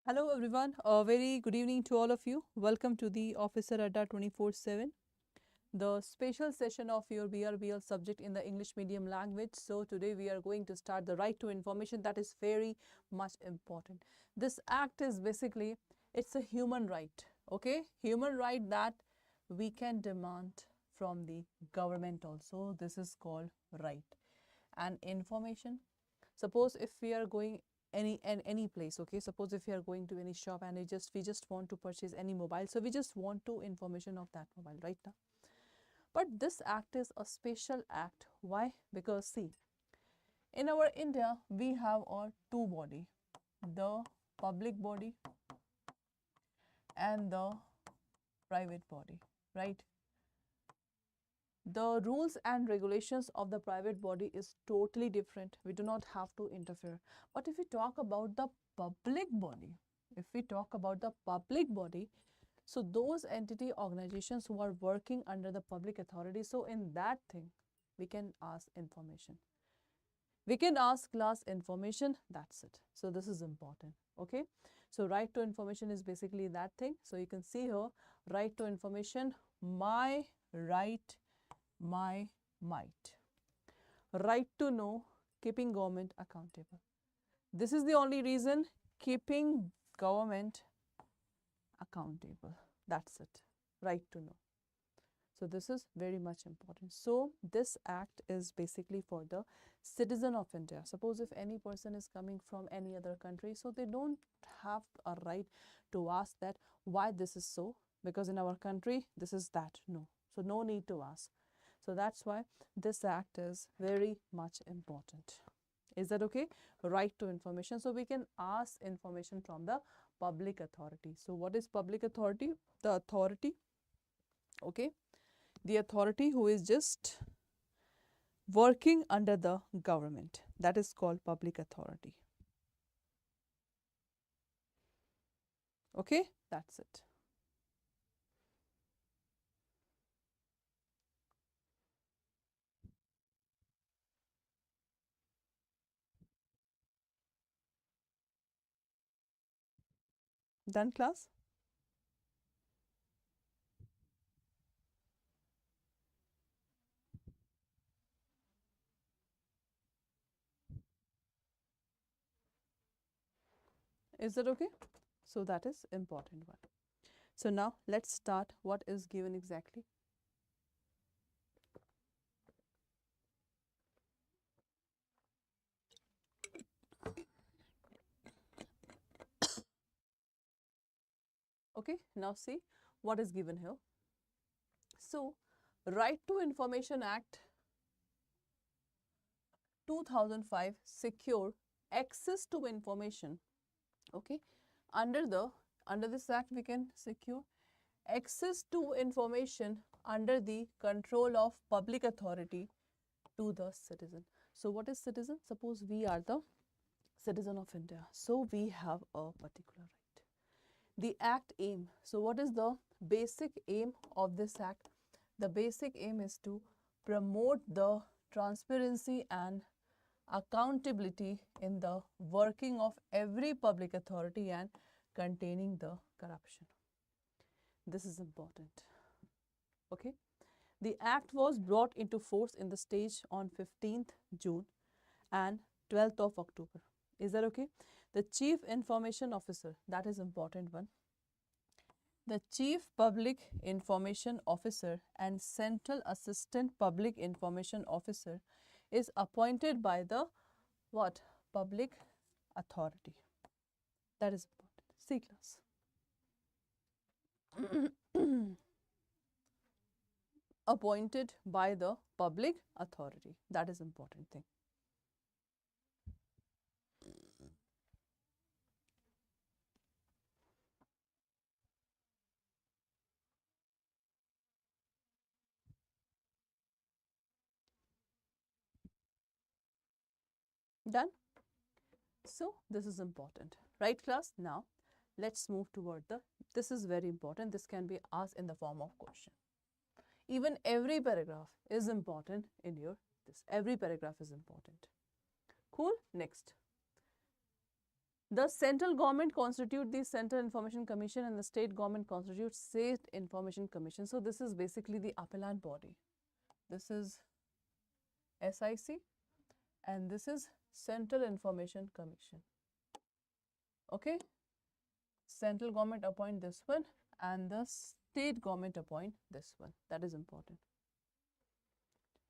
Hello everyone, a very good evening to all of you. Welcome to the Officer Adda 24/7, the special session of your BRBL subject in the English medium language. So today we are going to start the right to information that is very much important. This act is basically, it's a human right, okay? Human right that we can demand from the government also. This is called right. And information, suppose if we are going any place, okay, suppose if we are going to any shop and we just want to purchase any mobile, so we just want to information of that mobile right now. But this act is a special act. Why? Because see, in our India we have our two body, the public body and the private body, right? The rules and regulations of the private body is totally different. We do not have to interfere. But if we talk about the public body, so those entity organizations who are working under the public authority, so in that thing, we can ask information. We can ask class information, that's it. So this is important, okay? So right to information is basically that thing. So you can see here, right to information, my right, my might. Right to know, keeping government accountable. This is the only reason, keeping government accountable. That's it. Right to know. So this is very much important. So this act is basically for the citizen of India. Suppose if any person is coming from any other country, so they don't have a right to ask that why this is so, because in our country this is that. No. So no need to ask. So that's why this act is very much important. Is that okay? Right to information. So we can ask information from the public authority. So what is public authority? The authority, okay, the authority who is just working under the government. That is called public authority. Okay, that's it. Done, class? Is that okay? So that is important one. So now let's start what is given exactly. Okay, now see what is given here. So, Right to Information Act 2005 secure access to information. Okay, under this act we can secure access to information under the control of public authority to the citizen. So what is citizen? Suppose we are the citizen of India, so we have a particular right. The act aim, so what is the basic aim of this act? The basic aim is to promote the transparency and accountability in the working of every public authority and containing the corruption. This is important. Okay. The act was brought into force in the stage on 15th June and 12th of October. Is that okay? The Chief Information Officer, that is important one. The Chief Public Information Officer and Central Assistant Public Information Officer is appointed by the what? Public authority. That is important. C class. Appointed by the public authority. That is important thing. Done? So this is important. Right class? Now let's move toward this is very important. This can be asked in the form of question. Even every paragraph is important in every paragraph is important. Cool? Next. The central government constitute the Central Information Commission and the state government constitutes State Information Commission. So this is basically the appellate body. This is SIC and this is Central Information Commission. Okay. Central government appoint this one and the state government appoint this one. That is important.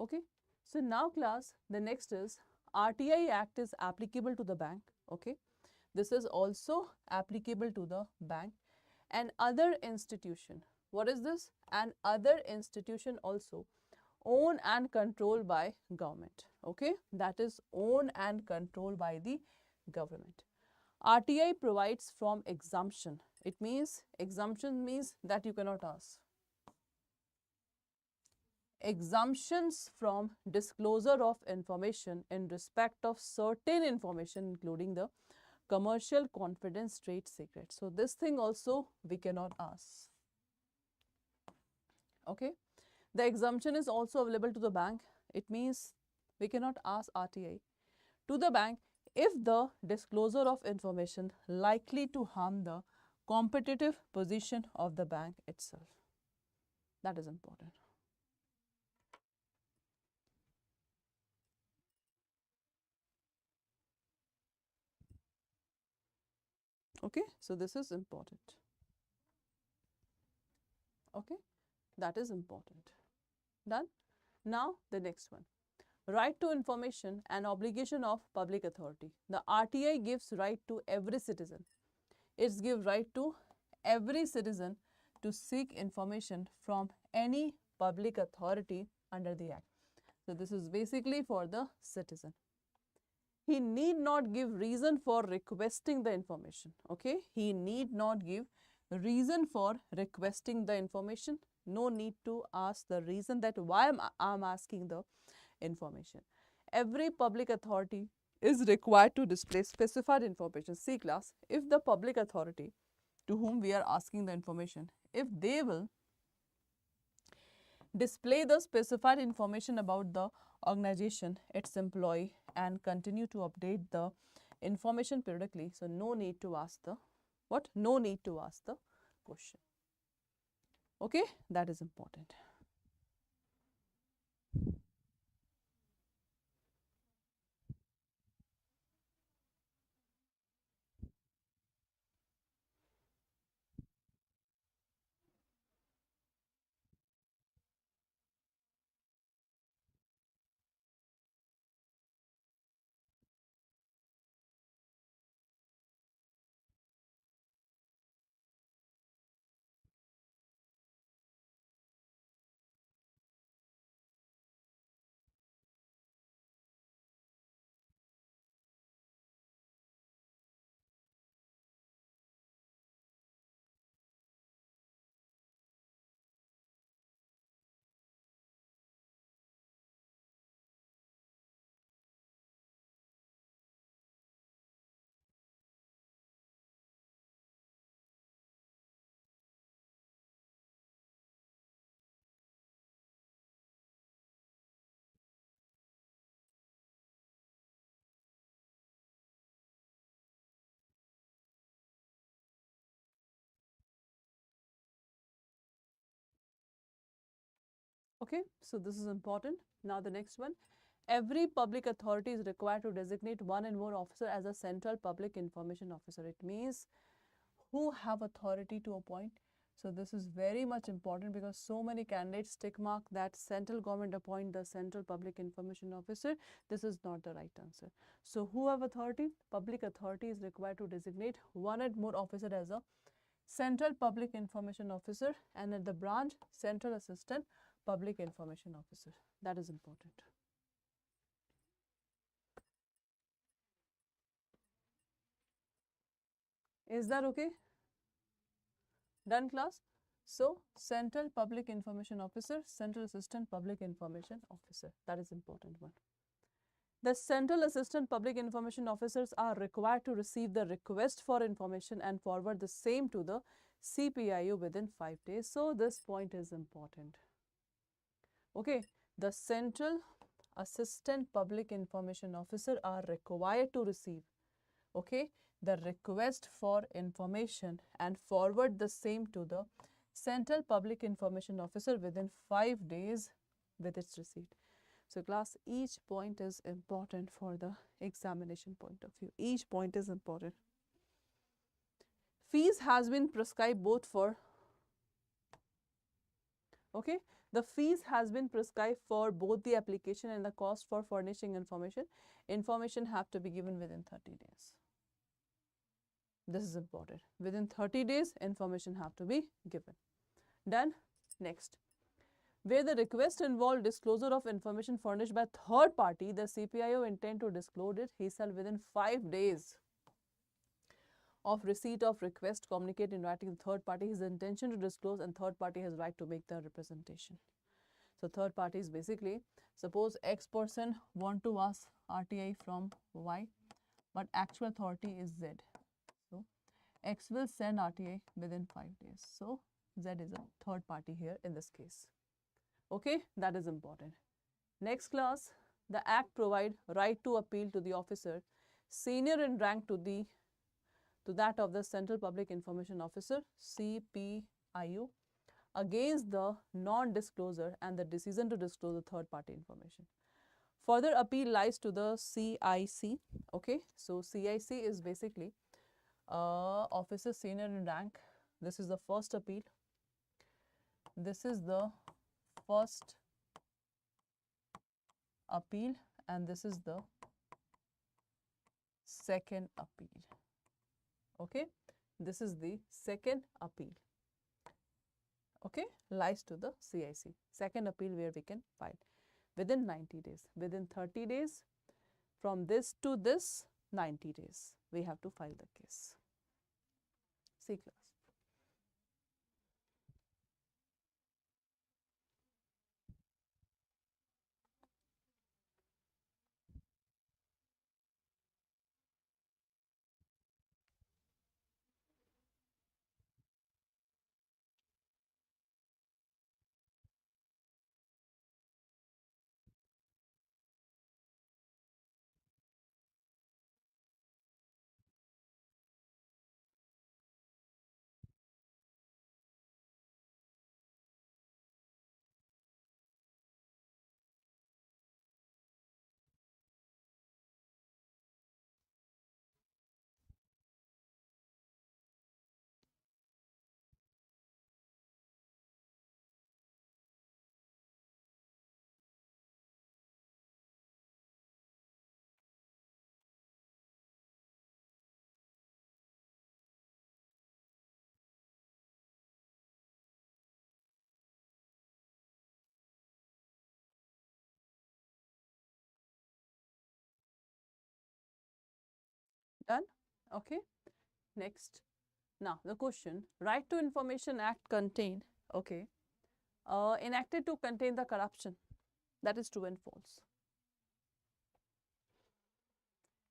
Okay. So now class, the next is RTI Act is applicable to the bank. Okay. This is also applicable to the bank and other institution. What is this? And other institution also owned and controlled by government. Okay. That is owned and controlled by the government. RTI provides from exemption. It means, exemption means that you cannot ask. Exemptions from disclosure of information in respect of certain information including the commercial confidence trade secret. So this thing also we cannot ask. Okay. The exemption is also available to the bank. It means we cannot ask RTI to the bank if the disclosure of information likely to harm the competitive position of the bank itself. That is important. Okay, so this is important. Okay, that is important. Done. Now the next one. Right to information and obligation of public authority. The RTI gives right to every citizen. It gives right to every citizen to seek information from any public authority under the Act. So this is basically for the citizen. He need not give reason for requesting the information. Okay, he need not give reason for requesting the information. No need to ask the reason that why I'm asking the information. Every public authority is required to display specified information. See class, if the public authority to whom we are asking the information, if they will display the specified information about the organization, its employee and continue to update the information periodically. So no need to ask the what? No need to ask the question. Okay, that is important. Okay, so this is important. Now the next one. Every public authority is required to designate one and more officer as a central public information officer. It means who have authority to appoint. So this is very much important because so many candidates tick mark that central government appoint the central public information officer. This is not the right answer. So who have authority? Public authority is required to designate one and more officer as a central public information officer and at the branch central assistant public information officer. That is important. Is that okay? Done class? So central public information officer, central assistant public information officer. That is important one. The central assistant public information officers are required to receive the request for information and forward the same to the CPIO within 5 days. So this point is important. Okay, the central assistant public information officer are required to receive, okay, the request for information and forward the same to the Central Public Information Officer within 5 days with its receipt. So class, each point is important for the examination point of view. Each point is important. Fees has been prescribed both for, okay, the fees has been prescribed for both the application and the cost for furnishing information. Information have to be given within 30 days. This is important. Within 30 days, information have to be given. Done. Next. Where the request involved disclosure of information furnished by third party, the CPIO intend to disclose it, he shall within 5 days of receipt of request communicate in writing to third party his intention to disclose, and third party has right to make the representation. So third party is basically, suppose X person want to ask RTI from Y, but actual authority is Z. So X will send RTI within 5 days. So Z is a third party here in this case. Okay, that is important. Next class, the Act provide right to appeal to the officer senior in rank to that of the Central Public Information Officer CPIO against the non-disclosure and the decision to disclose the third party information. Further appeal lies to the CIC. Okay, so CIC is basically officer senior in rank. This is the first appeal. This is the first appeal and this is the second appeal. Okay, this is the second appeal. Okay, lies to the CIC. Second appeal where we can file within 90 days. Within 30 days, from this to this, 90 days, we have to file the case. See class. Done? Okay. Next. Now the question, Right to Information Act contained, okay, enacted to contain the corruption. That is true and false.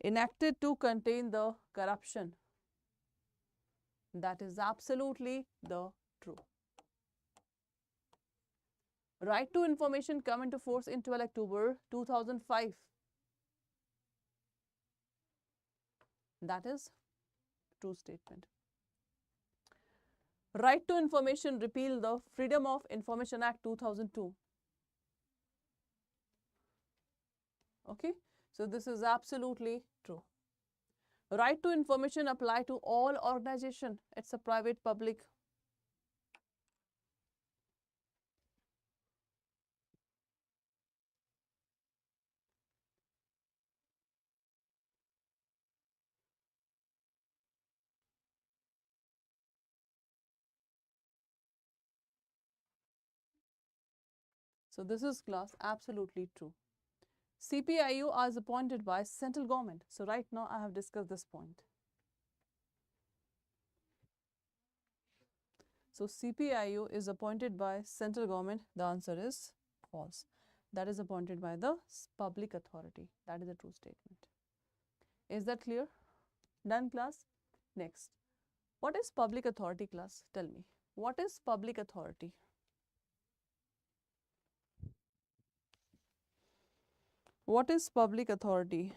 Enacted to contain the corruption. That is absolutely the true. Right to Information come into force in 12 October 2005. That is true statement. Right to Information repeal the Freedom of Information Act 2002. Okay, so this is absolutely true. Right to Information apply to all organization. It's a private public. So this is class absolutely true. CPIO is appointed by central government. So right now I have discussed this point. So CPIO is appointed by central government. The answer is false. That is appointed by the public authority. That is a true statement. Is that clear? Done class? Next. What is public authority class? Tell me. What is public authority? What is public authority?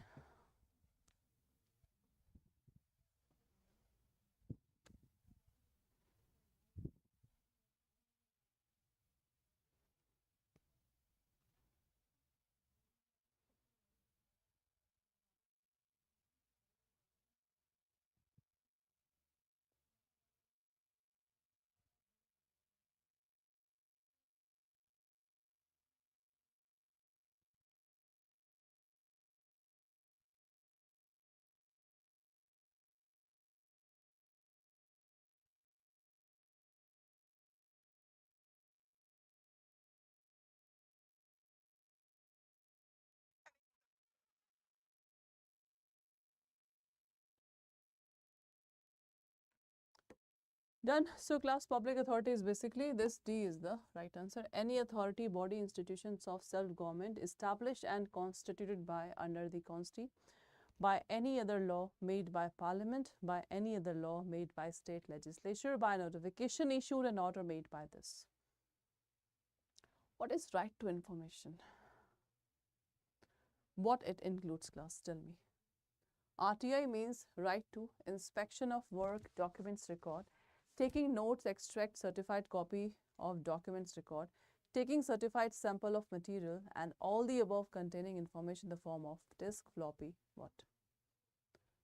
Done. So class, public authority is basically this. D is the right answer. Any authority, body, institutions of self-government established and constituted by, under the Constitution, by any other law made by Parliament, by any other law made by state legislature, by notification issued and order made by this. What is right to information? What it includes, class? Tell me. RTI means right to inspection of work, documents record, taking notes, extract certified copy of documents record, taking certified sample of material, and all the above containing information in the form of disk, floppy, what?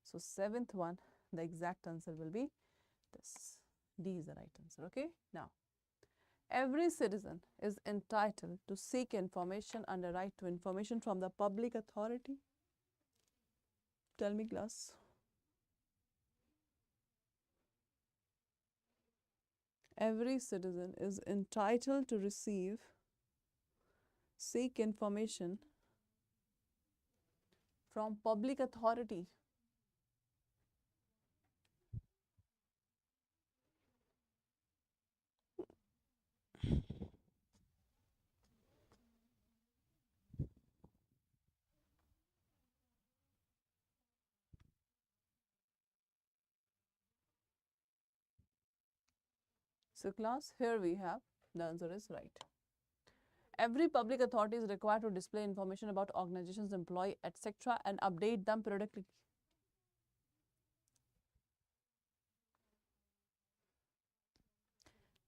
So seventh one, the exact answer will be this. D is the right answer. Okay. Now, every citizen is entitled to seek information under right to information from the public authority. Tell me, class. Every citizen is entitled to seek information from public authority. So class, here we have the answer is right. Every public authority is required to display information about organizations, employee, etc. and update them periodically.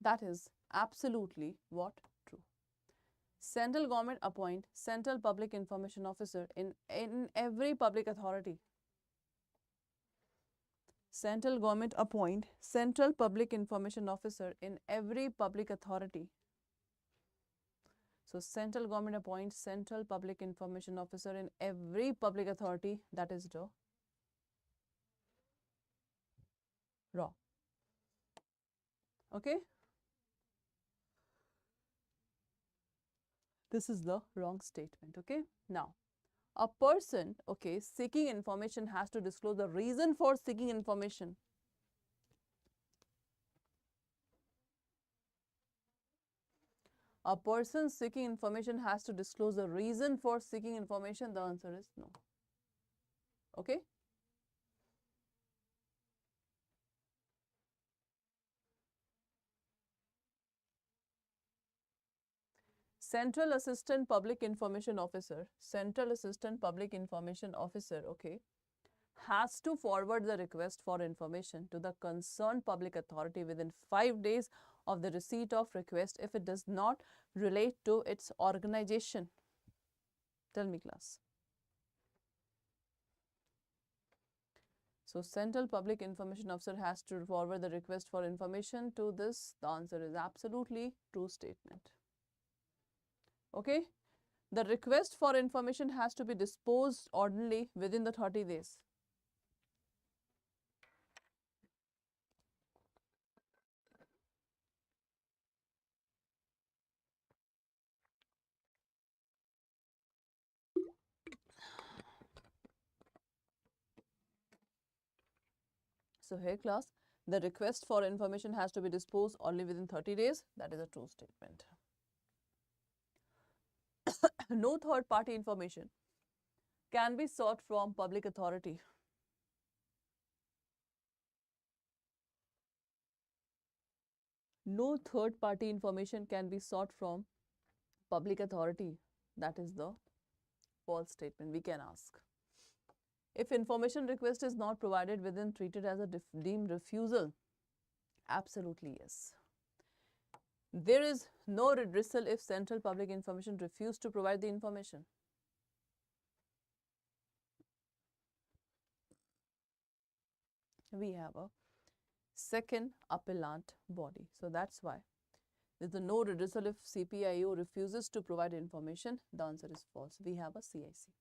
That is absolutely what? True. Central government appoint central public information officer in every public authority. Central government appoint central public information officer in every public authority. So central government appoints central public information officer in every public authority. That is the wrong. Okay. This is the wrong statement. Okay. Now, a person, okay, seeking information has to disclose the reason for seeking information. A person seeking information has to disclose the reason for seeking information. The answer is no. Okay. Central Assistant Public Information Officer, okay, has to forward the request for information to the concerned public authority within 5 days of the receipt of request if it does not relate to its organization. Tell me, class. So, Central Public Information Officer has to forward the request for information to this. The answer is absolutely true statement. Okay. The request for information has to be disposed ordinarily within the 30 days. So here, class, the request for information has to be disposed only within 30 days. That is a true statement. No third party information can be sought from public authority. No third party information can be sought from public authority. That is the false statement. We can ask. If information request is not provided within, treated as a deemed refusal. Absolutely yes. There is no redressal if central public information refused to provide the information. We have a second appellant body. So that's why there's a no redressal if CPIO refuses to provide information. The answer is false. We have a CIC.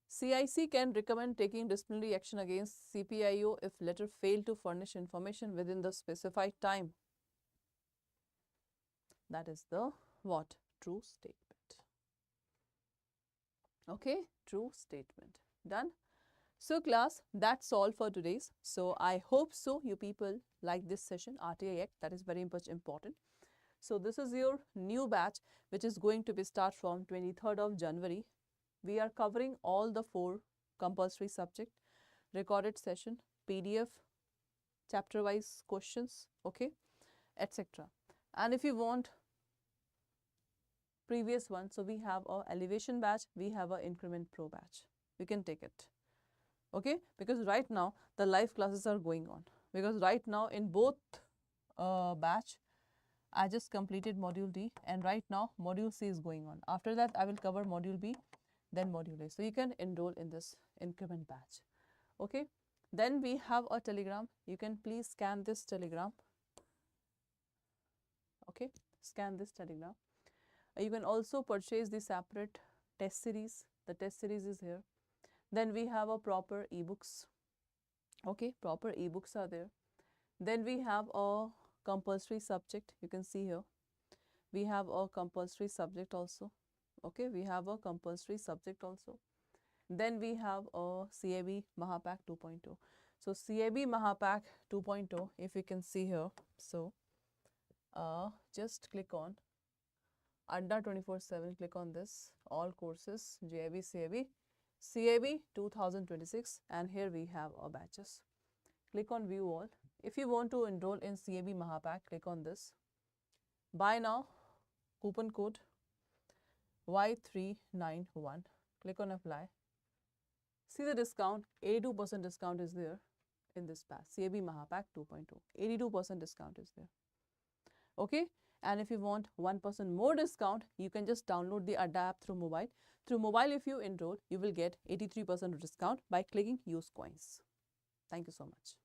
CIC can recommend taking disciplinary action against CPIO if letter failed to furnish information within the specified time. That is the what? True statement. Okay, true statement. Done. So class, that's all for today's. So I hope so you people like this session, RTI Act, that is very much important. So this is your new batch which is going to be start from 23rd of January. We are covering all the 4 compulsory subject, recorded session, PDF, chapter wise questions, okay, etc. And if you want previous one, so we have a elevation batch, we have a increment pro batch. You can take it, okay, because right now the live classes are going on, because right now in both batch I just completed module D and right now module C is going on. After that I will cover module B, then module A. So you can enroll in this increment batch, okay. Then we have a telegram, you can please scan this telegram, okay, scan this telegram. You can also purchase the separate test series, the test series is here. Then we have a proper ebooks, okay, proper ebooks are there. Then we have a compulsory subject, you can see here. We have a compulsory subject also, okay, we have a compulsory subject also. Then we have a CAIIB Mahapack 2.0. So CAIIB Mahapack 2.0, if you can see here, so just click on Adda 24/7, click on this, all courses, JAIIB CAIIB 2026, and here we have our batches. Click on view all. If you want to enroll in CAIIB Mahapack, click on this. Buy now, coupon code Y391. Click on apply. See the discount, 82% discount is there in this pack, CAIIB Mahapack 2.0. 82% discount is there. Okay, and if you want 1% more discount, you can just download the Adda app through mobile. Through mobile, if you enroll, you will get 83% discount by clicking use coins. Thank you so much.